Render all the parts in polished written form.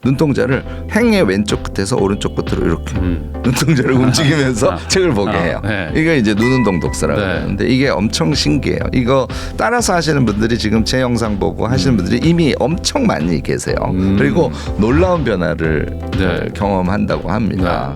눈동자를 행의 왼쪽 끝에서 오른쪽 끝으로 이렇게 눈동자를 움직이면서 책을 보게 해요. 네. 이거 이제 눈운동 독서라고 네. 하는데 이게 엄청 신기해요. 이거 따라서 하시는 분들이 지금 제 영상 보고 하시는 분들이 이미 엄청 많이 계세요. 그리고 놀라운 변화를 네. 경험한다고 합니다.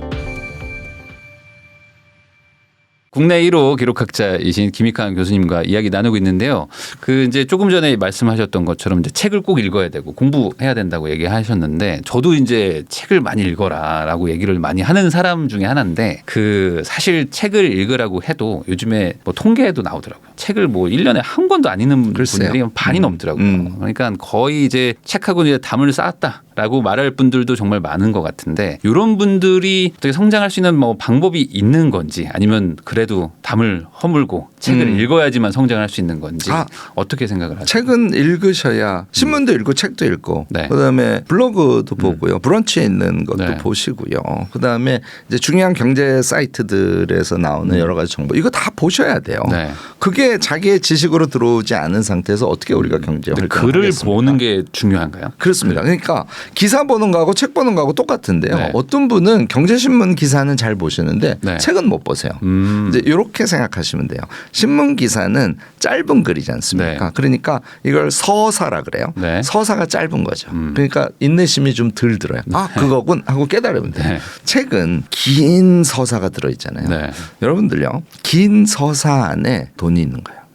국내 1호 기록학자이신 김익환 교수님과 이야기 나누고 있는데요. 그 이제 조금 전에 말씀하셨던 것처럼 이제 책을 꼭 읽어야 되고 공부해야 된다고 얘기하셨는데 저도 이제 책을 많이 읽어라라고 얘기를 많이 하는 사람 중에 하나인데 그 사실 책을 읽으라고 해도 요즘에 뭐 통계에도 나오더라고요. 책을 뭐 1년에 한 권도 안 읽는 글쎄요. 분들이 많이 넘더라고요. 그러니까 거의 이제 책하고 이제 담을 쌓았다라고 말할 분들도 정말 많은 것 같은데 이런 분들이 어떻게 성장할 수 있는 뭐 방법이 있는 건지 아니면 그래도 담을 허물고 책을 읽어야지만 성장할 수 있는 건지 어떻게 생각을 하세요? 책은 읽으셔야 신문도 읽고 책도 읽고 네. 그다음에 블로그도 보고요. 브런치에 있는 것도 네. 보시고요. 그다음에 이제 중요한 경제 사이트들에서 나오는 여러 가지 정보 이거 다 보셔야 돼요. 네. 그게 자기의 지식으로 들어오지 않은 상태에서 어떻게 우리가 경제 활동을 글을 하겠습니까? 보는 게 중요한가요? 그렇습니다. 그러니까 기사 보는 거하고 책 보는 거하고 똑같은데요. 네. 어떤 분은 경제신문 기사는 잘 보시는데 네. 책은 못 보세요. 이제 이렇게 생각하시면 돼요. 신문 기사는 짧은 글이지 않습니까? 네. 그러니까 이걸 서사라 그래요. 네. 서사가 짧은 거죠. 그러니까 인내심이 좀 덜 들어요. 아 그거군 하고 깨달으면 돼요. 네. 책은 긴 서사가 들어있잖아요. 네. 여러분들요. 긴 서사 안에 돈이 있는 거예요.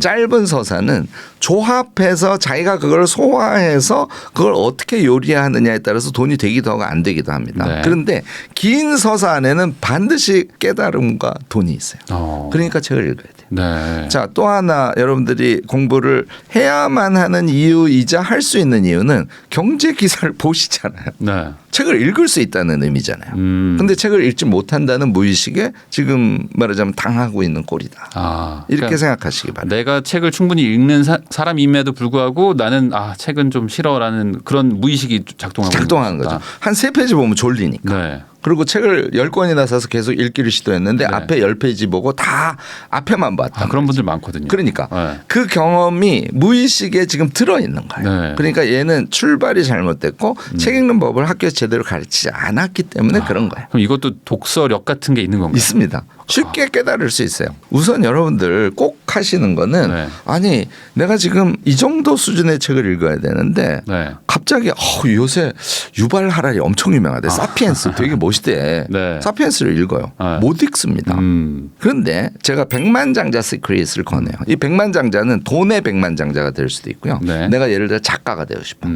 짧은 서사는 조합해서 자기가 그걸 소화해서 그걸 어떻게 요리하느냐에 따라서 돈이 되기도 하고 안 되기도 합니다. 네. 그런데 긴 서사 안에는 반드시 깨달음과 돈이 있어요. 그러니까 책을 읽어야 돼요. 네. 자, 또 하나 여러분들이 공부를 해야만 하는 이유이자 할 수 있는 이유는 경제 기사를 보시잖아요. 네. 책을 읽을 수 있다는 의미잖아요. 근데 책을 읽지 못한다는 무의식에 지금 말하자면 당하고 있는 꼴이다. 이렇게 그러니까 생각하시기 바랍니다. 내가 책을 충분히 읽는 사람임에도 불구하고 나는 책은 좀 싫어라는 그런 무의식이 작동하는 거죠. 한 3페이지 보면 졸리니까. 네. 그리고 책을 10권이나 사서 계속 읽기를 시도했는데 네. 앞에 10페이지 보고 다 앞에만 봤다. 그런 분들 많거든요. 그러니까 네. 그 경험이 무의식에 지금 들어있는 거예요. 네. 그러니까 얘는 출발이 잘못됐고 책 읽는 법을 학교에서 제대로 가르치지 않았기 때문에 그런 거예요. 그럼 이것도 독서력 같은 게 있는 건가요? 있습니다. 쉽게 깨달을 수 있어요. 우선 여러분들 꼭 하시는 거는 네. 아니 내가 지금 이 정도 수준의 책을 읽어야 되는데 네. 갑자기 요새 유발 하랄이 엄청 유명하대. 사피엔스 되게 멋있대. 네. 사피엔스를 읽어요. 네. 못 읽습니다. 그런데 제가 백만장자 시크릿을 권해요. 이 백만장자는 돈의 백만장자가 될 수도 있고요. 네. 내가 예를 들어 작가가 되고 싶어.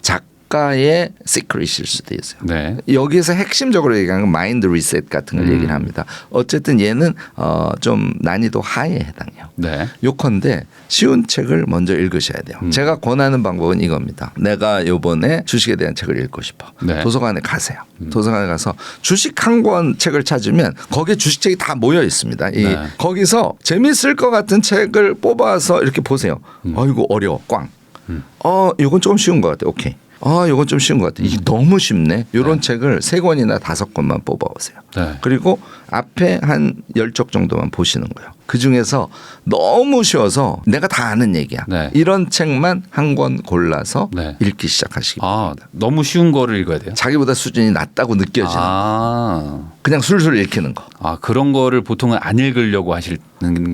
작가의 시크릿일 수도 있어요. 네. 여기에서 핵심적으로 얘기하는 건 마인드 리셋 같은 걸 얘기를 합니다. 어쨌든 얘는 좀 난이도 하에 해당해요. 네. 요컨대 쉬운 책을 먼저 읽으셔야 돼요. 제가 권하는 방법은 이겁니다. 내가 요번에 주식에 대한 책을 읽고 싶어. 네. 도서관에 가세요. 도서관에 가서 주식 한 권 책을 찾으면 거기에 주식책이 다 모여 있습니다. 네. 거기서 재밌을 것 같은 책을 뽑아서 이렇게 보세요. 이거 어려워. 꽝. 이건 조금 쉬운 것 같아. 오케이. 이건 좀 쉬운 것 같아. 이게 너무 쉽네. 이런 책을 3권이나 5권만 뽑아오세요. 네. 그리고 앞에 한 10쪽 정도만 보시는 거예요. 그중에서 너무 쉬워서 내가 다 아는 얘기야. 네. 이런 책만 한 권 골라서 네. 읽기 시작하시기 바랍니다. 너무 쉬운 거를 읽어야 돼요? 자기보다 수준이 낮다고 느껴지는 그냥 술술 읽히는 거. 그런 거를 보통은 안 읽으려고 하시는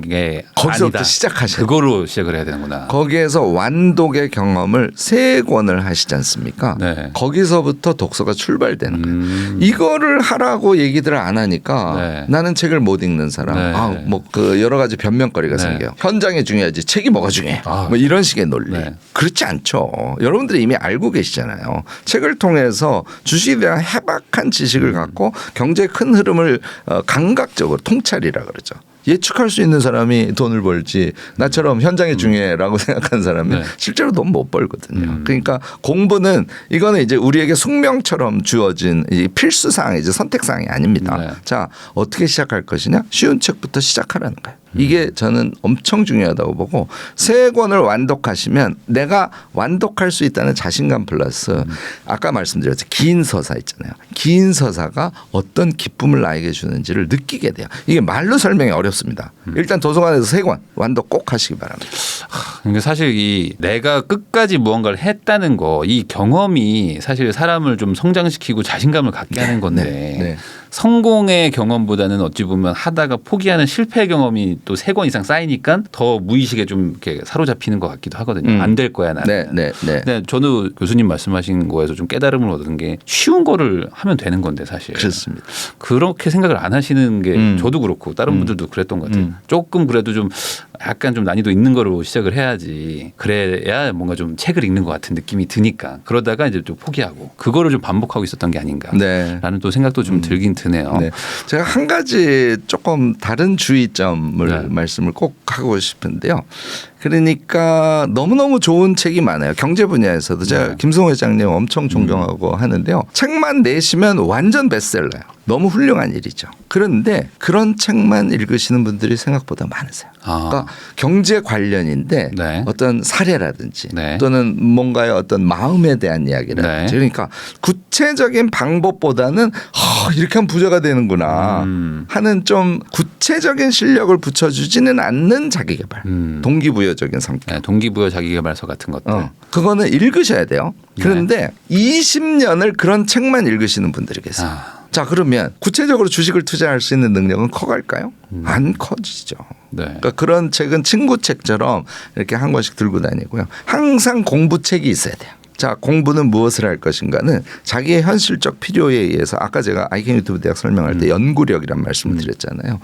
게 거기서부터 아니다. 시작하셔야 그거로 시작을 해야 되는구나. 거기에서 완독의 경험을 3권을 하시지 않습니까? 네. 거기서부터 독서가 출발되는 거예요. 이거를 하라고 얘기들을 안 하니까 네. 나는 책을 못 읽는 사람. 네. 뭐 그 여러 가지 변명거리가 네. 생겨요. 현장이 중요하지 책이 뭐가 중요해. 뭐 이런 식의 논리. 네. 그렇지 않죠. 여러분들이 이미 알고 계시잖아요. 책을 통해서 주식에 대한 해박한 지식을 갖고 경제의 큰 흐름을 감각적으로 통찰이라 그러죠. 예측할 수 있는 사람이 돈을 벌지 나처럼 현장이 중요해라고 생각하는 사람은 네. 실제로 돈 못 벌거든요. 그러니까 공부는 이거는 이제 우리에게 숙명처럼 주어진 필수 사항이지 선택 사항이 아닙니다. 네. 자, 어떻게 시작할 것이냐? 쉬운 책부터 시작하라는 거예요. 이게 저는 엄청 중요하다고 보고 세 권을 완독하시면 내가 완독할 수 있다는 자신감 플러스 아까 말씀드렸죠. 긴 서사 있잖아요. 긴 서사가 어떤 기쁨을 나에게 주는지를 느끼게 돼요. 이게 말로 설명이 어렵습니다. 일단 도서관에서 세 권 완독 꼭 하시기 바랍니다. 그러니까 사실 이 내가 끝까지 무언가를 했다는 거, 이 경험이 사실 사람을 좀 성장시키고 자신감을 갖게 하는 건데 네. 성공의 경험보다는 어찌 보면 하다가 포기하는 실패 경험이 또 3권 이상 쌓이니까 더 무의식에 좀 이렇게 사로잡히는 것 같기도 하거든요. 안 될 거야 나는. 네. 근데 저도 교수님 말씀하신 거에서 좀 깨달음을 얻은 게 쉬운 거를 하면 되는 건데 사실. 그렇습니다. 그렇게 생각을 안 하시는 게 저도 그렇고 다른 분들도 그랬던 것 같아요. 조금 그래도 좀 약간 좀 난이도 있는 거로 시작을 해야지 그래야 뭔가 좀 책을 읽는 것 같은 느낌이 드니까 그러다가 이제 또 포기하고 그거를 좀 반복하고 있었던 게 아닌가라는 네. 또 생각도 좀 들긴 드네요. 네. 제가 한 가지 조금 다른 주의점을 네. 말씀을 꼭 하고 싶은데요. 그러니까 너무너무 좋은 책이 많아요. 경제 분야에서도 제가 네. 김성호 회장님 엄청 존경하고 하는데요. 책만 내시면 완전 베스트셀러예요. 너무 훌륭한 일이죠. 그런데 그런 책만 읽으시는 분들이 생각보다 많으세요. 그러니까 경제 관련인데 네. 어떤 사례라든지 네. 또는 뭔가의 어떤 마음에 대한 이야기라든지 네. 그러니까 구체적인 방법보다는 이렇게 하면 부자가 되는구나 하는 좀 구체적인 실력을 붙여주지는 않는 자기개발 동기부여적인 성격. 네, 동기부여 자기개발서 같은 것들. 그거는 읽으셔야 돼요. 네. 그런데 20년을 그런 책만 읽으시는 분들이 계세요. 자 그러면 구체적으로 주식을 투자할 수 있는 능력은 커갈까요? 안 커지죠. 네. 그러니까 그런 책은 친구 책처럼 이렇게 한 권씩 들고 다니고요. 항상 공부책이 있어야 돼요. 자 공부는 무엇을 할 것인가는 자기의 현실적 필요에 의해서 아까 제가 아이캔 유튜브 대학 설명할 때 연구력이란 말씀을 드렸잖아요.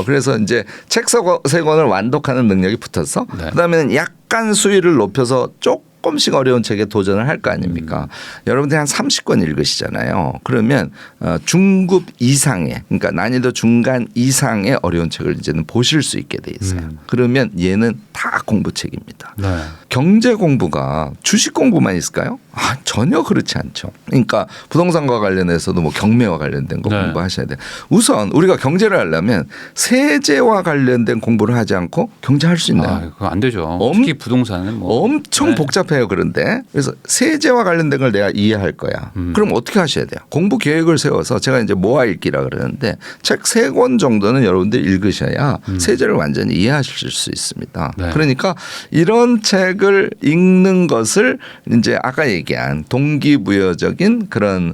그래서 이제 책 세 권을 완독하는 능력이 붙어서 네. 그다음에는 약간 수위를 높여서 조금씩 어려운 책에 도전을 할 거 아닙니까? 여러분들이 한 30권 읽으시잖아요. 그러면 중급 이상의 그러니까 난이도 중간 이상의 어려운 책을 이제는 보실 수 있게 돼 있어요. 그러면 얘는 다 공부책입니다. 네. 경제 공부가 주식 공부만 있을까요? 전혀 그렇지 않죠. 그러니까 부동산과 관련해서도 뭐 경매와 관련된 거 네. 공부하셔야 돼요. 우선 우리가 경제를 하려면 세제와 관련된 공부를 하지 않고 경제할 수 있나요? 그거 안 되죠. 특히 부동산은 뭐 엄청 네. 복잡해요. 그런데 그래서 세제와 관련된 걸 내가 이해할 거야. 그럼 어떻게 하셔야 돼요? 공부 계획을 세워서 제가 이제 모아 읽기라 그러는데 책 3권 정도는 여러분들 읽으셔야 세제를 완전히 이해하실 수 있습니다. 네. 그러니까 이런 책을 읽는 것을 이제 아까 얘기한 동기부여적인 그런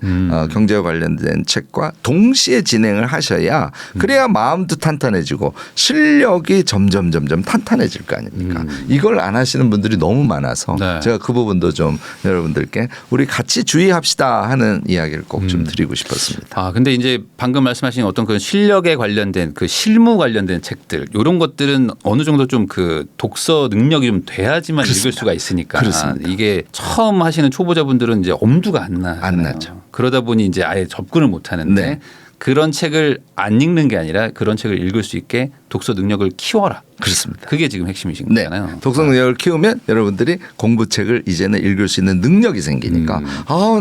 경제와 관련된 책과 동시에 진행을 하셔야 그래야 마음도 탄탄해지고 실력이 점점 탄탄해질 거 아닙니까? 이걸 안 하시는 분들이 너무 많아서 네. 제가 그 부분도 좀 여러분들께 우리 같이 주의합시다 하는 이야기를 꼭 좀 드리고 싶었습니다. 근데 이제 방금 말씀하신 어떤 그 실력에 관련된 그 실무 관련된 책들 이런 것들은 어느 정도 좀 그 독서 능력이 좀 돼야지만 읽을 수가 있으니까 그렇습니다. 이게 처음 하시는 초보자분들은 이제 엄두가 안 나죠. 그러다 보니 이제 아예 접근을 못 하는데 네. 그런 책을 안 읽는 게 아니라 그런 책을 읽을 수 있게 독서 능력을 키워라. 그렇습니다. 그게 지금 핵심이신 네. 거잖아요. 독서 능력을 키우면 여러분들이 공부책을 이제는 읽을 수 있는 능력이 생기니까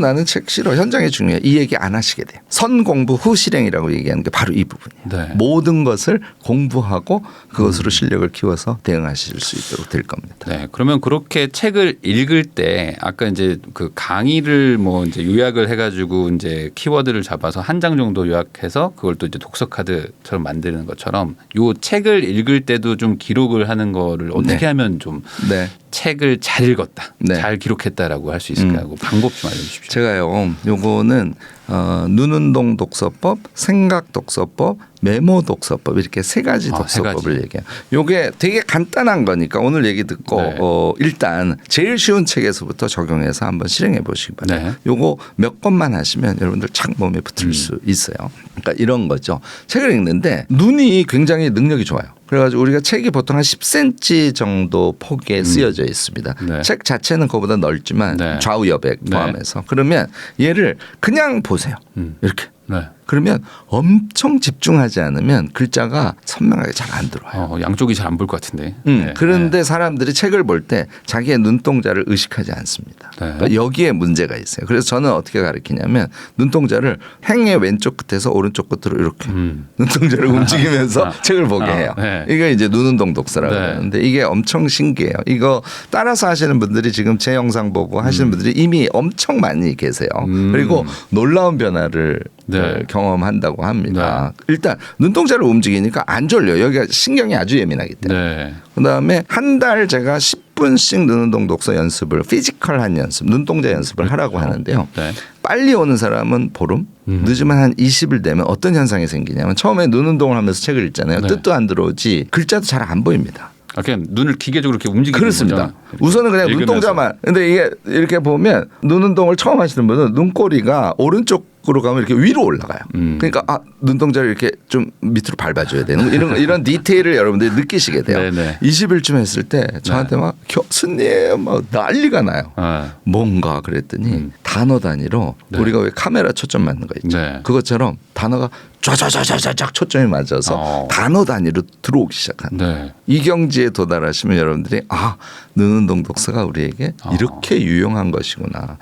나는 책 싫어. 현장이 중요해. 이 얘기 안 하시게 돼요. 선공부 후 실행이라고 얘기하는 게 바로 이 부분이에요. 네. 모든 것을 공부하고 그것으로 실력을 키워서 대응하실 수 있도록 될 겁니다. 네, 그러면 그렇게 책을 읽을 때 아까 이제 그 강의를 뭐 이제 요약을 해가지고 이제 키워드를 잡아서 한 장 정도 요약해서 그걸 또 이제 독서 카드처럼 만드는 것처럼 요 책을 읽을 때도 좀 기록을 하는 거를 어떻게 네. 하면 좀 네. 책을 잘 읽었다, 네. 잘 기록했다라고 할 수 있을까요? 그 방법 좀 알려주십시오. 제가요, 요거는 눈운동 독서법, 생각 독서법, 메모 독서법 이렇게 3가지 독서법을 얘기해요. 요게 되게 간단한 거니까 오늘 얘기 듣고 네. 일단 제일 쉬운 책에서부터 적용해서 한번 실행해 보시기 바랍니다. 네. 요거 몇 권만 하시면 여러분들 착 몸에 붙을 수 있어요. 그러니까 이런 거죠. 책을 읽는데 눈이 굉장히 능력이 좋아요. 그래가지고 우리가 책이 보통 한 10cm 정도 폭에 쓰여져 있습니다. 네. 책 자체는 그거보다 넓지만 네. 좌우 여백 네. 포함해서 그러면 얘를 그냥 보세요. 이렇게. 네. 그러면 엄청 집중하지 않으면 글자가 선명하게 잘 안 들어와요. 양쪽이 잘 안 보일 것 같은데. 그런데 사람들이 책을 볼 때 자기의 눈동자를 의식하지 않습니다. 그러니까 여기에 문제가 있어요. 그래서 저는 어떻게 가르치냐면 눈동자를 행의 왼쪽 끝에서 오른쪽 끝으로 이렇게 눈동자를 움직이면서 책을 보게 해요. 이게 이제 눈운동 독서라고 하는데 이게 엄청 신기해요. 이거 따라서 하시는 분들이 지금 제 영상 보고 하시는 분들이 이미 엄청 많이 계세요. 그리고 놀라운 변화를 경험한다고 합니다. 일단 눈동자를 움직이니까 안 졸려요. 여기가 신경이 아주 예민하기 때문에. 그다음에 한 달 제가 10분씩 눈운동 독서 연습을 피지컬한 연습, 눈동자 연습을 하라고 하는데요. 빨리 오는 사람은 보름, 늦으면 한 20일 되면 어떤 현상이 생기냐면 처음에 눈운동을 하면서 책을 읽잖아요. 뜻도 안 들어오지 글자도 잘 안 보입니다. 그냥 눈을 기계적으로 이렇게 움직이는 그렇습니다. 거죠. 우선은 그냥 읽으면서. 눈동자만. 근데 이게 이렇게 보면 눈운동을 처음 하시는 분은 눈꼬리가 오른쪽으로 가면 이렇게 위로 올라가요. 그러니까 눈동자를 이렇게 좀 밑으로 밟아줘야 되는 이런 디테일을 여러분들이 느끼시게 돼요. 20일쯤 했을 때 저한테 막 교수님 막 난리가 나요. 뭔가 그랬더니 단어 단위로 우리가 왜 카메라 초점 맞는 거 있죠. 그것처럼 단어가 쫙쫙쫙쫙 초점이 맞아서 단어 단위로 들어오기 시작한다. 이 경지에 도달하시면 여러분들이 눈운동 독서가 우리에게 이렇게 유용한 것이구나.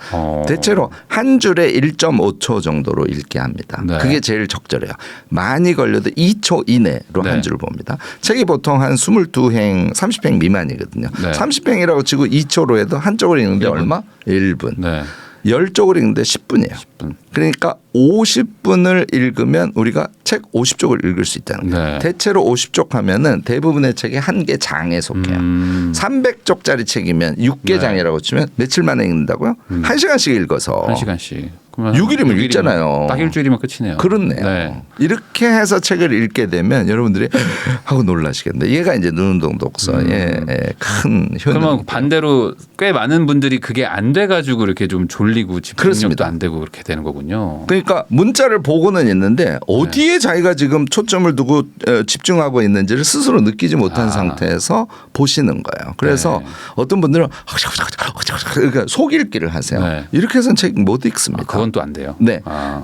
대체로 한 줄에 1.5초 정도로 읽게 합니다. 그게 제일 적절해요. 많이 걸려도 2초 이내로 한 줄을 봅니다. 책이 보통 한 22행, 30행 미만이거든요. 30행이라고 치고 2초로 해도 한쪽으로 읽는데 1분. 얼마? 1분. 10쪽을 읽는데 10분이에요. 10분. 그러니까 50분을 읽으면 우리가 책 50쪽을 읽을 수 있다는 거예요. 대체로 50쪽 하면은 대부분의 책이 한 개 장에 속해요. 300쪽짜리 책이면 6개 장이라고 치면 며칠 만에 읽는다고요? 1시간씩 읽어서. 1시간씩. 6일이면 읽잖아요. 딱 일주일이면 끝이네요. 그렇네요. 이렇게 해서 책을 읽게 되면 여러분들이 하고 놀라시겠는데 얘가 이제 눈운동 독서의 큰 효능. 그러면 반대로 꽤 많은 분들이 그게 안 돼가지고 이렇게 좀 졸리고 집중력도 안 되고 그렇게 되는 거군요. 그러니까 문자를 보고는 있는데 어디에 자기가 지금 초점을 두고 집중하고 있는지를 스스로 느끼지 못한 상태에서 보시는 거예요. 그래서 어떤 분들은 그러니까 속읽기를 하세요. 이렇게 해서는 책 못 읽습니다. 그건 또 안 돼요.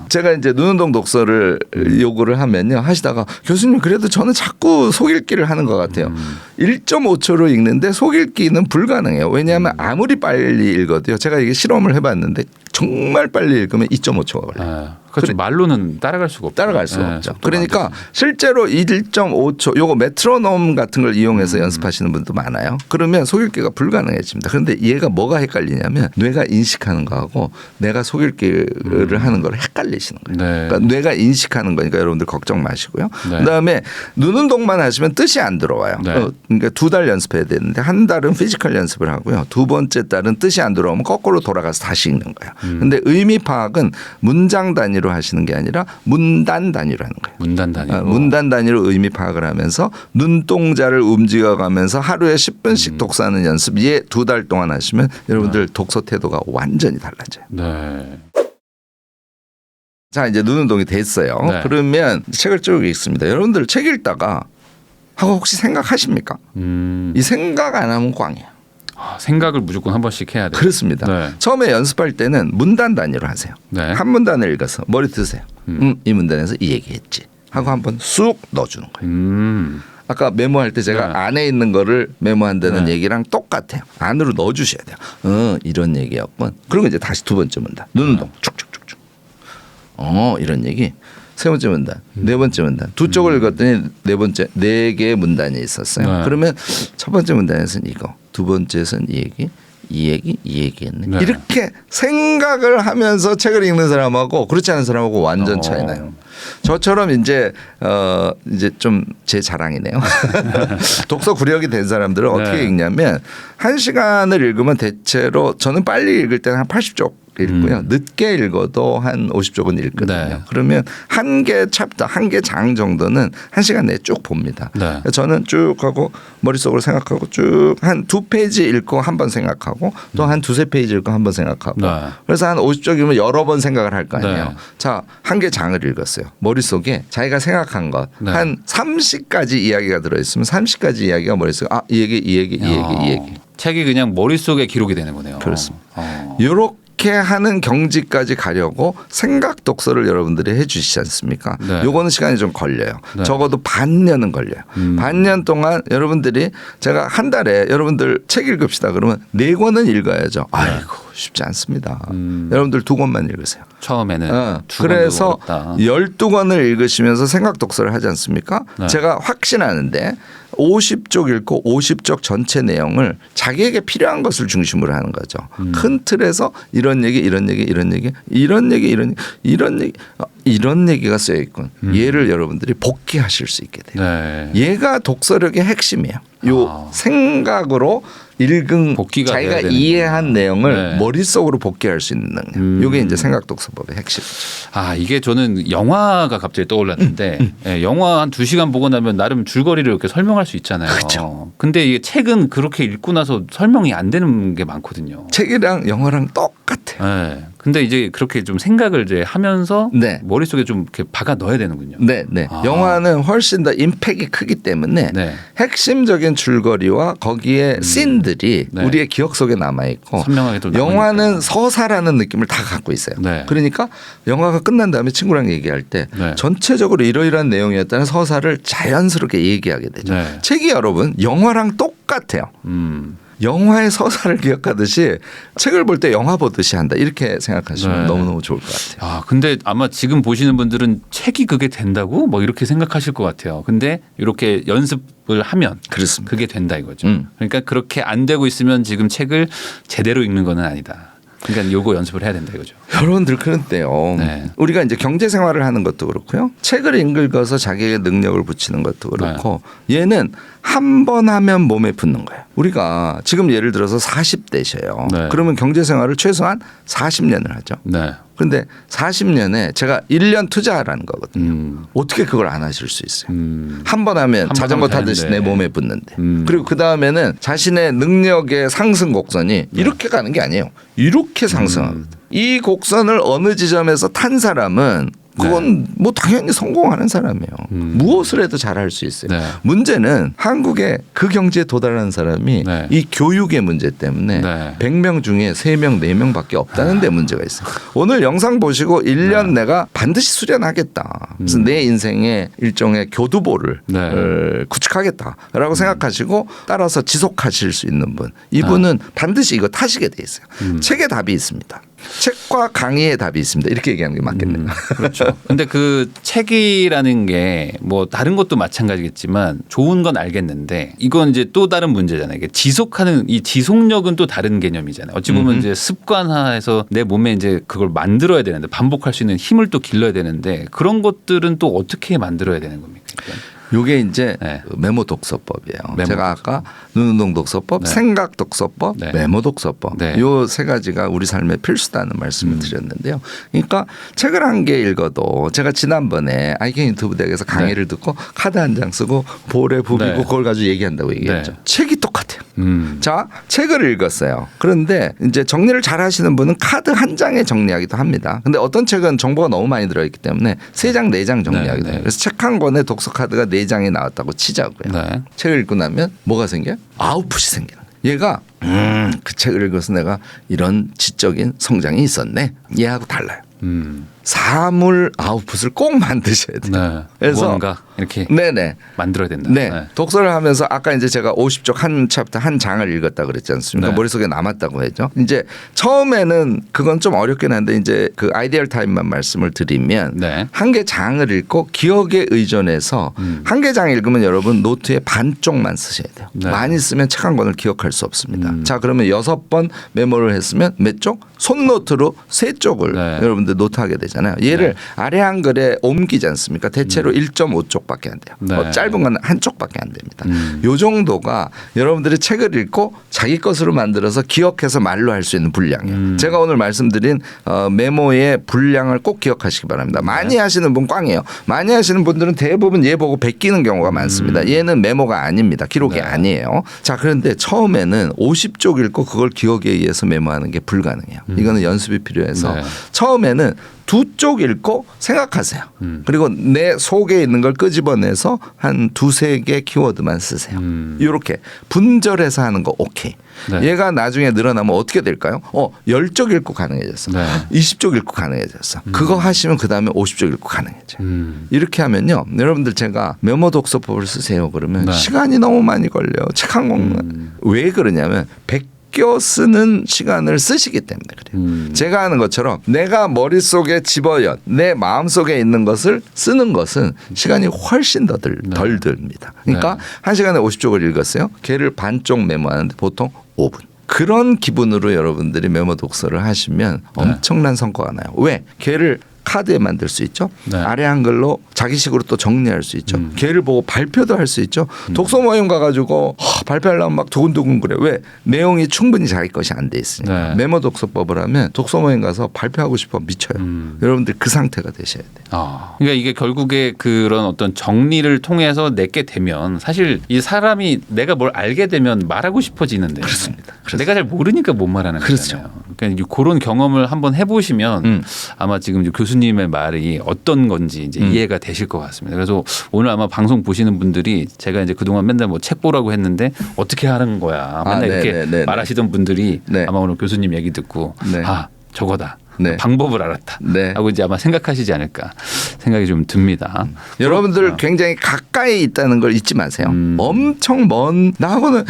제가 이제 눈운동 독서를 요구를 하면요. 하시다가 교수님 그래도 저는 자꾸 속읽기를 하는 것 같아요. 1.5초로 읽는데 속읽기는 불가능해요. 왜냐하면 아무리 빨리 읽어도요. 제가 이게 실험을 해봤는데 정말 빨리 읽으면 2.5초가 걸려요. 그렇죠. 말로는 따라갈 수가 없죠. 따라갈 수가 없죠. 그러니까 실제로 1.5초 요거 메트로놈 같은 걸 이용해서 연습하시는 분도 많아요. 그러면 속읽기가 불가능해집니다. 그런데 얘가 뭐가 헷갈리냐면 뇌가 인식하는 거하고 내가 속읽기를 하는 걸 헷갈리시는 거예요. 그러니까 뇌가 인식하는 거니까 여러분들 걱정 마시고요. 그다음에 눈운동만 하시면 뜻이 안 들어와요. 그러니까 2달 연습해야 되는데 한 달은 피지컬 연습을 하고요. 두 번째 달은 뜻이 안 들어오면 거꾸로 돌아가서 다시 읽는 거예요. 그런데 의미 파악은 문장 단위로 하시는 게 아니라 문단 단위로 하는 거예요. 문단 단위로. 문단 단위로 의미 파악을 하면서 눈동자를 움직여가면서 하루에 10분씩 독서하는 연습 얘 2달 동안 하시면 여러분들 독서 태도가 완전히 달라져요. 자 이제 눈운동이 됐어요. 그러면 책을 쭉 읽습니다. 여러분들 책 읽다가 하고 혹시 생각하십니까? 이 생각 안 하면 꽝이에요. 생각을 무조건 한 번씩 해야 돼요. 그렇습니다. 처음에 연습할 때는 문단 단위로 하세요. 한 문단을 읽어서 머리 드세요. 이 문단에서 이 얘기했지 하고 한번 쑥 넣어주는 거예요. 아까 메모할 때 제가 안에 있는 거를 메모한다는 얘기랑 똑같아요. 안으로 넣어주셔야 돼요. 이런 얘기였군. 그리고 이제 다시 두 번째 문단 눈운동 쭉쭉쭉쭉. 이런 얘기. 세 번째 문단, 네 번째 문단. 두 쪽을 읽었더니 네 개의 문단이 있었어요. 그러면 첫 번째 문단에서는 이거, 두 번째에서는 이 얘기했네. 이렇게 생각을 하면서 책을 읽는 사람하고 그렇지 않은 사람하고 완전 차이 나요. 저처럼 이제 좀 제 자랑이네요. 독서 구력이 된 사람들은 어떻게 읽냐면 1시간을 읽으면 대체로 저는 빨리 읽을 때는 한 80쪽 읽고요. 늦게 읽어도 한 50쪽은 읽거든요. 그러면 한 개 챕터, 한 개 장 정도는 1시간 내에 쭉 봅니다. 저는 쭉 하고 머릿속으로 생각하고 쭉 한 2페이지 읽고 한 번 생각하고 또 한 2-3페이지 읽고 한 번 생각하고 그래서 한 50쪽이면 여러 번 생각을 할 거 아니에요. 자, 한 개 장을 읽었어요. 머릿속에 자기가 생각한 것 한 30가지 이야기가 들어있으면 30가지 이야기가 머릿속에 이 얘기. 책이 그냥 머릿속에 기록이 되는 거네요. 그렇습니다. 요렇게 이렇게 하는 경지까지 가려고 생각 독서를 여러분들이 해 주시지 않습니까? 네. 요거는 시간이 좀 걸려요. 네. 적어도 반년은 걸려요. 반년 동안 여러분들이 제가 한 달에 여러분들 책 읽읍시다 그러면 4권은 읽어야죠. 아이고 쉽지 않습니다. 여러분들 2권만 읽으세요. 처음에는 그래서 2권도 12권을 읽으시면서 생각 독서를 하지 않습니까? 네. 제가 확신하는데 50쪽 읽고 50쪽 전체 내용을 자기에게 필요한 것을 중심으로 하는 거죠. 큰 틀에서 이런 얘기 이런 얘기 이런 얘기 이런 얘기 이런 이런 얘기 이런 얘기가 쓰여 있군. 얘를 여러분들이 복기하실 수 있게 돼요. 네. 얘가 독서력의 핵심이에요. 요 생각으로 읽은 복기가 자기가 돼야 되는 이해한 내용을 네. 머릿속으로 복기할 수 있는 능력. 이게 이제 생각 독서법의 핵심이죠. 아 이게 저는 영화가 갑자기 떠올랐는데 예, 영화 한 2시간 보고 나면 나름 줄거리를 이렇게 설명할 수 있잖아요. 그렇죠. 근데 이게 책은 그렇게 읽고 나서 설명이 안 되는 게 많거든요. 책이랑 영화랑 똑같아요. 예. 근데 이제 그렇게 좀 생각을 이제 하면서 네. 머릿속에 좀 이렇게 박아 넣어야 되는군요. 네, 네. 아. 영화는 훨씬 더 임팩이 크기 때문에 네. 핵심적인 줄거리와 거기에 씬들이 네. 우리의 기억 속에 남아 있고 선명하게 또 영화는 남으니까. 서사라는 느낌을 다 갖고 있어요. 네. 그러니까 영화가 끝난 다음에 친구랑 얘기할 때 네. 전체적으로 이러이러한 내용이었다는 서사를 자연스럽게 얘기하게 되죠. 네. 책이 여러분 영화랑 똑같아요. 영화의 서사를 기억하듯이 책을 볼 때 영화 보듯이 한다. 이렇게 생각하시면 네. 너무너무 좋을 것 같아요. 아, 근데 아마 지금 보시는 분들은 책이 그게 된다고 뭐 이렇게 생각하실 것 같아요. 근데 이렇게 연습을 하면 그렇습니다. 그게 된다 이거죠. 음. 그러니까 그렇게 안 되고 있으면 지금 책을 제대로 읽는 건 아니다. 그러니까 요거 연습을 해야 된다 이거죠. 여러분들 그런데요. 네. 우리가 이제 경제 생활을 하는 것도 그렇고요. 책을 읽어서 자기의 능력을 붙이는 것도 그렇고 얘는 한 번 하면 몸에 붙는 거예요. 우리가 지금 예를 들어서 40대셔요. 네. 그러면 경제 생활을 최소한 40년을 하죠. 네. 그런데 40년에 제가 1년 투자하라는 거거든요. 어떻게 그걸 안 하실 수 있어요? 한 번 하면 번 자전거 하면 타듯이 되는데. 내 몸에 붙는데. 그리고 그 다음에는 자신의 능력의 상승 곡선이 이렇게 가는 게 아니에요. 이렇게 상승하거든요. 이 곡선을 어느 지점에서 탄 사람은 그건 뭐 당연히 성공하는 사람이에요. 무엇을 해도 잘할 수 있어요. 네. 문제는 한국에 그 경지에 도달하는 사람이 네. 이 교육의 문제 때문에 네. 100명 중에 3명, 4명밖에 없다는 데 문제가 있어요. 오늘 영상 보시고 1년 내가 반드시 수련하겠다. 그래서 내 인생의 일종의 교두보를 네. 구축하겠다라고 생각하시고 따라서 지속하실 수 있는 분. 이분은 반드시 이거 타시게 돼 있어요. 책에 답이 있습니다. 책과 강의에 답이 있습니다. 이렇게 얘기하는 게 맞겠네요. 그렇죠. 근데 그 책이라는 게 뭐 다른 것도 마찬가지겠지만 좋은 건 알겠는데 이건 이제 또 다른 문제잖아요. 이게 지속하는 이 지속력은 또 다른 개념이잖아요. 어찌 보면 이제 습관화해서 내 몸에 이제 그걸 만들어야 되는데 반복할 수 있는 힘을 또 길러야 되는데 그런 것들은 또 어떻게 만들어야 되는 겁니까? 요게 이제 네. 메모 독서법이에요. 메모 제가 아까 눈운동 독서법, 네. 생각 독서법, 네. 메모 독서법 네. 요 세 가지가 우리 삶에 필수다는 말씀을 드렸는데요. 그러니까 책을 한 개 읽어도 제가 지난번에 IK 유튜브 대학에서 강의를 듣고 카드 한 장 쓰고 볼에 부비고 네. 그걸 가지고 얘기한다고 얘기했죠. 네. 책이 똑같아요. 자, 책을 읽었어요. 그런데 이제 정리를 잘 하시는 분은 카드 한 장에 정리하기도 합니다. 근데 어떤 책은 정보가 너무 많이 들어있기 때문에 3장, 4장 정리하기도 네, 해요. 네. 그래서 책 한 권에 독서 카드가 4장이 나왔다고 치자고요. 네. 책을 읽고 나면 뭐가 생겨요? 아웃풋이 생기는 거예요. 얘가 그 책을 읽어서 내가 이런 지적인 성장이 있었네. 얘하고 달라요. 사물 아웃풋을 꼭 만드셔야 돼요. 네. 그래서 무언가 이렇게 네네. 만들어야 된다. 네. 독서를 하면서 아까 이제 제가 50쪽 한 챕터 한 장을 읽었다 그랬지 않습니까? 네. 머릿속에 남았다고 했죠. 이제 처음에는 그건 좀 어렵긴 한데 이제 그 아이디얼 타임만 말씀을 드리면 네. 한 개 장을 읽고 기억에 의존해서 한 개 장 읽으면 여러분 노트에 반쪽만 쓰셔야 돼요. 네. 많이 쓰면 책 한 권을 기억할 수 없습니다. 자, 그러면 6번 메모를 했으면 몇 쪽? 손노트로 3쪽을 네. 여러분들 노트하게 되잖아요. 얘를 아래 한글에 옮기지 않습니까? 대체로 1.5쪽밖에 안 돼요. 네. 짧은 건 한 쪽밖에 안 됩니다. 요 정도가 여러분들이 책을 읽고 자기 것으로 만들어서 기억해서 말로 할 수 있는 분량이에요. 제가 오늘 말씀드린 메모의 분량을 꼭 기억하시기 바랍니다. 많이 하시는 분 꽝이에요. 많이 하시는 분들은 대부분 얘 보고 베끼는 경우가 많습니다. 얘는 메모가 아닙니다. 기록이 네. 아니에요. 자, 그런데 처음에는 50쪽 읽고 그걸 기억에 의해서 메모하는 게 불가능해요. 이거는 연습이 필요해서 네. 처음에는 두 쪽 읽고 생각하세요. 그리고 내 속에 있는 걸 끄집어내서 한 두세 개 키워드만 쓰세요. 이렇게 분절해서 하는 거 오케이. 네. 얘가 나중에 늘어나면 어떻게 될까요? 10쪽 읽고 가능해졌어. 네. 20쪽 읽고 가능해졌어. 그거 하시면 그다음에 50쪽 읽고 가능해져요. 이렇게 하면요. 여러분들 제가 메모 독서법을 쓰세요. 그러면 네. 시간이 너무 많이 걸려요. 책 한 권만. 왜 그러냐면 베껴 쓰는 시간을 쓰시기 때문에 그래요. 제가 하는 것처럼 내가 머릿속에 집어연 내 마음속에 있는 것을 쓰는 것은 시간이 훨씬 덜 듭니다. 그러니까 1시간에 50쪽을 읽었어요. 걔를 반쪽 메모하는데 보통 5분. 그런 기분으로 여러분들이 메모 독서를 하시면 엄청난 성과가 나요. 왜? 걔를 카드에 만들 수 있죠. 네. 아래 한글로 자기식으로 또 정리할 수 있죠. 걔를 보고 발표도 할 수 있죠. 독서 모임 가가지고 발표하려면 막 두근두근 그래. 왜? 내용이 충분히 자기 것이 안 돼 있으니까. 네. 메모 독서법을 하면 독서 모임 가서 발표하고 싶어 미쳐요. 여러분들 그 상태가 되셔야 돼요. 그러니까 이게 결국에 그런 어떤 정리를 통해서 내게 되면 사실 이 사람이 내가 뭘 알게 되면 말하고 싶어지는데 그렇습니다. 내가 잘 모르니까 못 말하는 그렇죠. 거잖아요. 그러니까 그런 경험을 한번 해보시면 아마 지금 이제 교수님의 말이 어떤 건지 이제 이해가 되실 것 같습니다. 그래서 오늘 아마 방송 보시는 분들이 제가 이제 그동안 맨날 뭐 책 보라고 했는데 어떻게 하는 거야 맨날 이렇게 네네네네. 말하시던 분들이 네. 아마 오늘 교수님 얘기 듣고 네. 저거다. 네. 방법을 알았다. 네. 하고 이제 아마 생각하시지 않을까 생각이 좀 듭니다. 여러분들 굉장히 가까이 있다는 걸 잊지 마세요. 엄청 먼 나하고는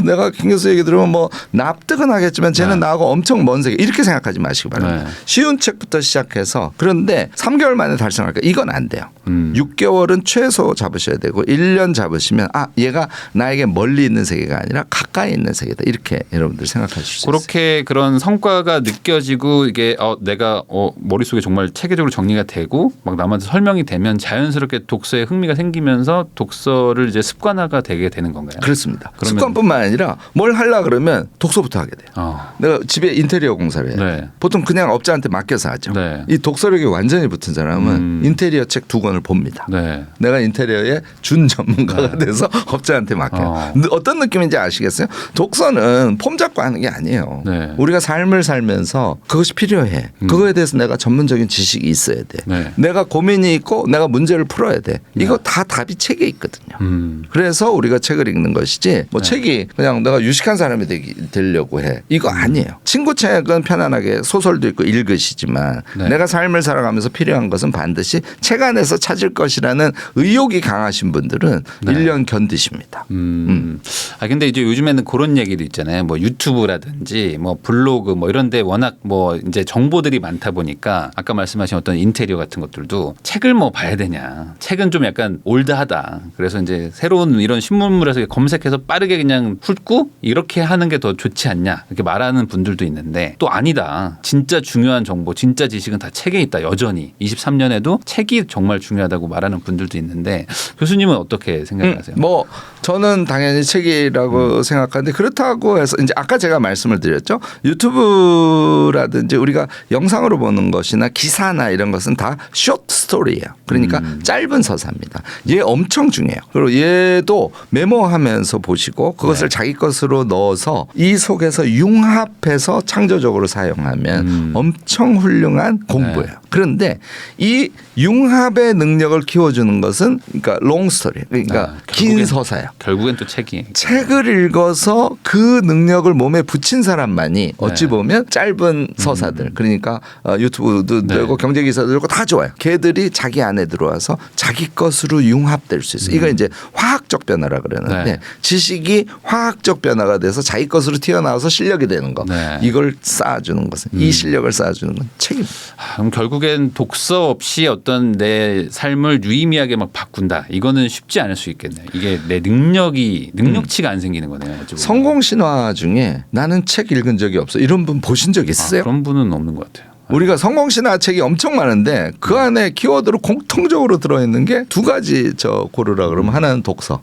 내가 김 교수 얘기 들으면 뭐 납득은 하겠지만 쟤는 나하고 엄청 먼 세계 이렇게 생각하지 마시기 바랍니다. 네. 쉬운 책부터 시작해서 그런데 3개월 만에 달성할까 이건 안 돼요. 6개월은 최소 잡으셔야 되고 1년 잡으시면 얘가 나에게 멀리 있는 세계가 아니라 가까이 있는 세계다 이렇게 여러분들 생각하실 수 있어요. 그렇게 그런 성과가 느껴지고 이게 내가 머릿속에 정말 체계적으로 정리가 되고 막 남한테 설명이 되면 자연스럽게 독서에 흥미가 생기면서 독서를 이제 습관화가 되게 되는 건가요? 그렇습니다. 그러면 습관뿐만 아니라 뭘 하려고 그러면 독서부터 하게 돼요. 내가 집에 인테리어 공사를 해요. 네. 보통 그냥 업자한테 맡겨서 하죠. 네. 이 독서력이 완전히 붙은 사람은 인테리어 책 2권을 봅니다. 네. 내가 인테리어의 준 전문가가 돼서 업자한테 맡겨요. 근데 어떤 느낌인지 아시겠어요? 독서는 폼 잡고 하는 게 아니에요. 네. 우리가 삶을 살면서 그것이 필요해. 그거에 대해서 내가 전문적인 지식이 있어야 돼. 네. 내가 고민이 있고 내가 문제를 풀어야 돼. 이거 다 답이 책에 있거든요. 그래서 우리가 책을 읽는 것이지 뭐 책이 그냥 내가 유식한 사람이 되려고 해. 이거 아니에요. 친구 책은 편안하게 소설도 읽고 읽으시지만 네. 내가 삶을 살아가면서 필요한 것은 반드시 책 안에서 찾을 것이라는 의욕이 강하신 분들은 1년 견디십니다. 근데 이제 요즘에는 그런 얘기도 있잖아요. 뭐 유튜브라든지 뭐 블로그 뭐 이런데 워낙 뭐 이제 정보들이 많다 보니까 아까 말씀하신 어떤 인테리어 같은 것들도 책을 뭐 봐야 되냐. 책은 좀 약간 올드하다. 그래서 이제 새로운 이런 신문물에서 검색해서 빠르게 그냥 훑고 이렇게 하는 게 더 좋지 않냐. 이렇게 말하는 분들도 있는데 또 아니다. 진짜 중요한 정보, 진짜 지식은 다 책에 있다. 여전히 23년에도 책이 정말 중요하다고 말하는 분들도 있는데 교수님은 어떻게 생각하세요? 뭐 저는 당연히 책이라고 생각하는데 그렇다고 해서 이제 아까 제가 말씀을 드렸죠. 유튜브라든지 우리가 영상으로 보는 것이나 기사나 이런 것은 다 숏 스토리예요. 그러니까 짧은 서사입니다. 얘 엄청 중요해요. 그리고 얘도 메모하면서 보시고 그것을 자기 것으로 넣어서 이 속에서 융합해서 창조적으로 사용하면 엄청 훌륭한 공부예요. 그런데 이 융합의 능력을 키워주는 것은 그러니까 롱 스토리, 그러니까 긴 서사예요. 결국엔 또 책이. 책을 읽어서 그 능력을 몸에 붙인 사람만이 어찌 보면 짧은 서사들 그러니까 유튜브도 되고 경제 기사도 되고 다 좋아요. 걔들이 자기 안에 들어와서 자기 것으로 융합될 수 있어요. 이거 이제 화학적 변화라 그러는데 지식이 화학적 변화가 돼서 자기 것으로 튀어나와서 실력이 되는 거. 이걸 쌓아주는 것은 이 실력을 쌓아주는 건 책입니다. 그럼 결국엔 독서 없이 어떤 내 삶을 유의미하게 막 바꾼다. 이거는 쉽지 않을 수 있겠네요. 이게 내 능력치가 안 생기는 거네요. 성공 신화 중에 나는 책 읽은 적이 없어. 이런 분 보신 적 있으세요? 그런 분은 없는 것 같아요. 우리가 성공 신화 책이 엄청 많은데 그 안에 키워드로 공통적으로 들어있는 게 두 가지 고르라 그러면 하나는 독서,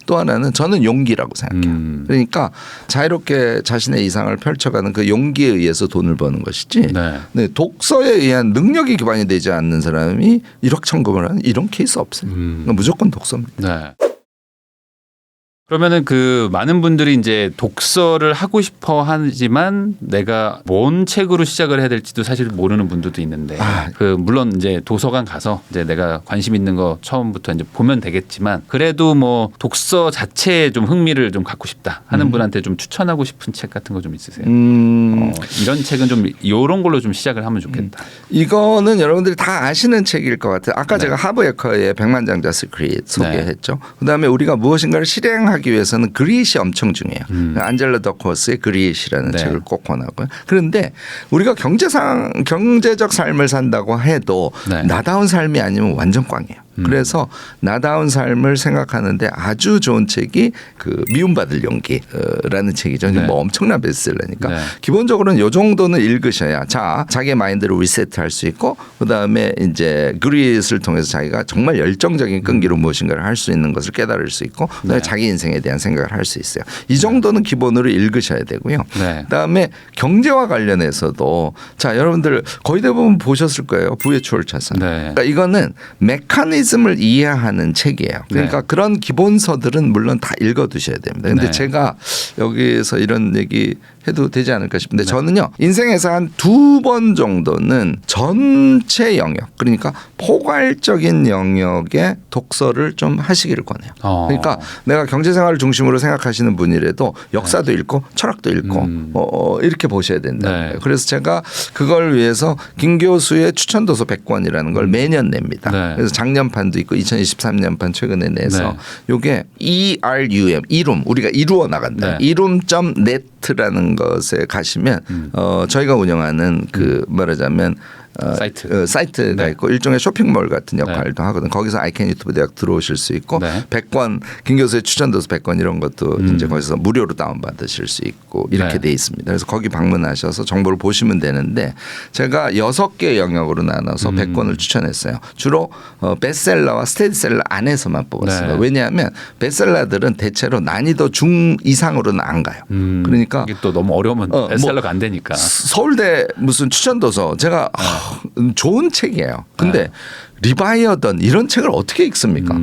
또 하나는 저는 용기라고 생각해요. 그러니까 자유롭게 자신의 이상을 펼쳐가는 그 용기에 의해서 돈을 버는 것이지. 네, 독서에 의한 능력이 기반이 되지 않는 사람이 일확천금을 하는 이런 케이스 없어요. 무조건 독서입니다. 그러면은 그 많은 분들이 이제 독서를 하고 싶어 하지만 내가 뭔 책으로 시작을 해야 될지도 사실 모르는 분들도 있는데 그 물론 이제 도서관 가서 이제 내가 관심 있는 거 처음부터 이제 보면 되겠지만 그래도 뭐 독서 자체에 좀 흥미를 좀 갖고 싶다 하는 분한테 좀 추천하고 싶은 책 같은 거 좀 있으세요? 이런 책은 좀 이런 걸로 좀 시작을 하면 좋겠다. 이거는 여러분들이 다 아시는 책일 것 같아요. 아까 네. 제가 하버 에커의 백만장자 시크릿 소개했죠. 그다음에 우리가 무엇인가를 실행하기 위해서는 그릿이 엄청 중요해요. 안젤라 더코스의 그릿이라는 네. 책을 꼭 권하고요. 그런데 우리가 경제적 삶을 산다고 해도 네. 나다운 삶이 아니면 완전 꽝이에요. 그래서 나다운 삶을 생각하는데 아주 좋은 책이 그 미움받을 용기라는 책이죠. 이게 네. 뭐 엄청난 베스트셀러니까 네. 기본적으로는 요 정도는 읽으셔야 자기의 마인드를 리세트할 수 있고 그다음에 이제 그릿을 통해서 자기가 정말 열정적인 끈기로 무엇인가를 할 수 있는 것을 깨달을 수 있고 그다음에 네. 자기 인생에 대한 생각을 할 수 있어요. 이 정도는 기본으로 읽으셔야 되고요. 네. 그다음에 경제와 관련해서도 자 여러분들 거의 대부분 보셨을 거예요. 부의 추월 차선. 네. 그러니까 이거는 메커니즘을 이해하는 책이에요. 그러니까 네. 그런 기본서들은 물론 다 읽어두셔야 됩니다. 근데 네. 제가 여기서 이런 얘기 해도 되지 않을까 싶은데 네. 저는요 인생에서 한 2번 정도는 전체 영역 그러니까 포괄적인 영역의 독서를 좀 하시기를 권해요. 그러니까 내가 경제생활을 중심으로 생각하시는 분이라도 역사도 읽고 철학도 읽고 이렇게 보셔야 된다. 네. 그래서 제가 그걸 위해서 김 교수의 추천도서 100권이라는 걸 매년 냅니다. 네. 그래서 작년판도 있고 2023년판 최근에 내서 네. 요게 ERUM 이룸 우리가 이루어 나간다. 네. 이룸.net라는 것에 가시면 저희가 운영하는 그 말하자면 사이트가 네. 있고 일종의 쇼핑몰 같은 네. 역할도 하거든. 거기서 아이캔 유튜브 대학 들어오실 수 있고 네. 100권 김 교수의 추천도서 100권 이런 것도 이제 거기서 무료로 다운받으실 수 있고 이렇게 네. 돼 있습니다. 그래서 거기 방문하셔서 정보를 보시면 되는데 제가 6개 영역으로 나눠서 100권을 추천했어요. 주로 베스트셀러와 스테디셀러 안에서만 뽑았습니다. 네. 왜냐하면 베스트셀러들은 대체로 난이도 중 이상으로는 안 가요. 그러니까 이게 또 너무 어려우면 뭐 베스트셀러가 안 되니까. 서울대 무슨 추천도서 제가 좋은 책이에요. 근데 리바이어던 이런 책을 어떻게 읽습니까?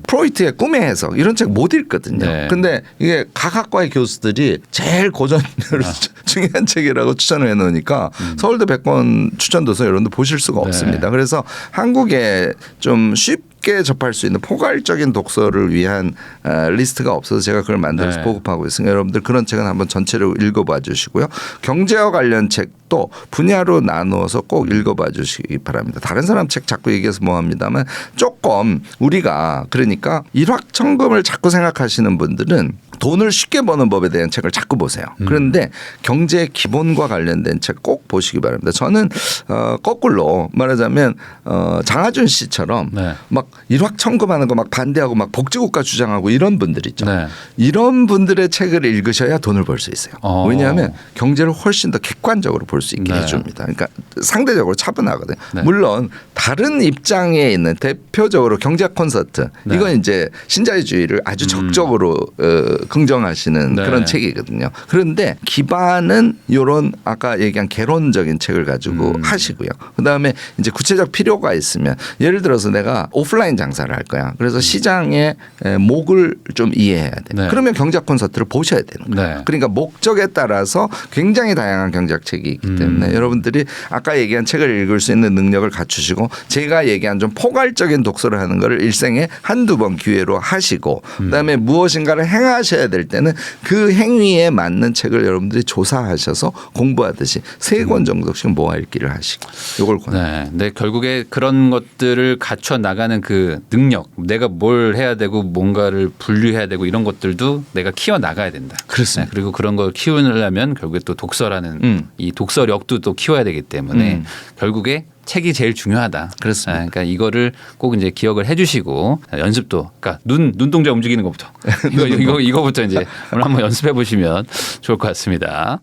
프로이트의 꿈의 해석 이런 책 못 읽거든요. 네. 근데 이게 각 학과의 교수들이 제일 고전으로 중요한 책이라고 추천을 해놓으니까 서울대 100권 추천도서 여러분들 보실 수가 네. 없습니다. 그래서 한국에 좀 쉽게 접할 수 있는 포괄적인 독서를 위한 리스트가 없어서 제가 그걸 만들어서 네. 보급하고 있으니까 여러분들 그런 책은 한번 전체로 읽어봐 주시고요. 경제와 관련 책도 분야로 나누어서 꼭 읽어봐 주시기 바랍니다. 다른 사람 책 자꾸 얘기해서 뭐합니다만 조금 우리가 그러니까 일확천금을 자꾸 생각하시는 분들은 돈을 쉽게 버는 법에 대한 책을 자꾸 보세요. 그런데 경제의 기본과 관련된 책 꼭 보시기 바랍니다. 저는 거꾸로 말하자면 장하준 씨처럼 네. 막 일확천금하는 거 막 반대하고 막 복지국가 주장하고 이런 분들 있죠. 네. 이런 분들의 책을 읽으셔야 돈을 벌 수 있어요. 왜냐하면 경제를 훨씬 더 객관적으로 볼 수 있게 네. 해줍니다. 그러니까 상대적으로 차분하거든요. 네. 물론 다른 입장에 있는 대표적으로 경제학 콘서트 네. 이건 이제 신자유주의를 아주 적극적으로 긍정하시는 네. 그런 책이거든요. 그런데 기반은 이런 아까 얘기한 개론적인 책을 가지고 하시고요. 그다음에 이제 구체적 필요가 있으면 예를 들어서 내가 오프라인 장사를 할 거야. 그래서 시장의 목을 좀 이해해야 돼. 네. 그러면 경제학 콘서트를 보셔야 되는 거예요. 네. 그러니까 목적에 따라서 굉장히 다양한 경제학 책이 있기 때문에 여러분들이 아까 얘기한 책을 읽을 수 있는 능력을 갖추시고 제가 얘기한 좀 포괄적인 독서를 하는 거를 일생에 한두 번 기회로 하시고 그다음에 무엇인가를 행하셔야 될 때는 그 행위에 맞는 책을 여러분들이 조사하셔서 공부하듯이 3권 정도씩 모아 읽기를 하시고 이걸 권합니다. 네. 근데 결국에 그런 것들을 갖춰 나가는 그 능력, 내가 뭘 해야 되고 뭔가를 분류해야 되고 이런 것들도 내가 키워 나가야 된다. 그렇습니다. 네. 그리고 그런 걸 키우려면 결국에 또 독서라는 이 독서력도 또 키워야 되기 때문에 결국에 책이 제일 중요하다. 그렇습니다. 그러니까 이거를 꼭 이제 기억을 해주시고 연습도, 그러니까 눈동자 움직이는 것부터 이거부터 이제 오늘 한번 연습해 보시면 좋을 것 같습니다.